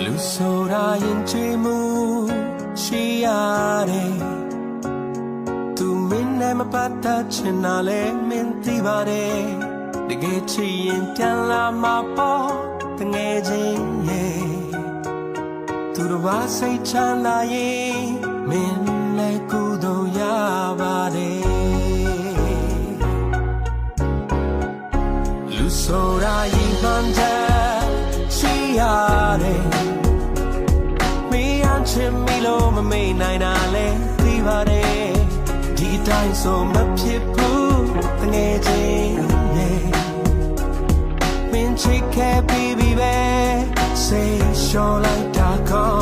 လူဆိုတာရင်ချေမှုရှိရတယ်သူမင်းနဲ့မပတ်သက်ချင်တာလဲမင်းသိပါတယ်တကယ်ချစ်ရင်ပြန်လာမှာပေါ့တငယ်ချင်းရဲ့သူတို့ဘာစိတ်ချမ်းသာရင်မင်းလည်းကုသိုလ်ရပါတယ်လူဆိုတာရင်မှန်တယ်ရှိရတယ်မင်းအချစ်မီလို့မမေ့နိုင်တာလဲသိပါတယ်ဒီအတိုင်းဆိုမဖြစ်ဘူးတငယ်ချင်းရဲ့မင်းချစ်ခဲ့ပြီးပြီပဲစိတ်လျှော်လိုက်တာကော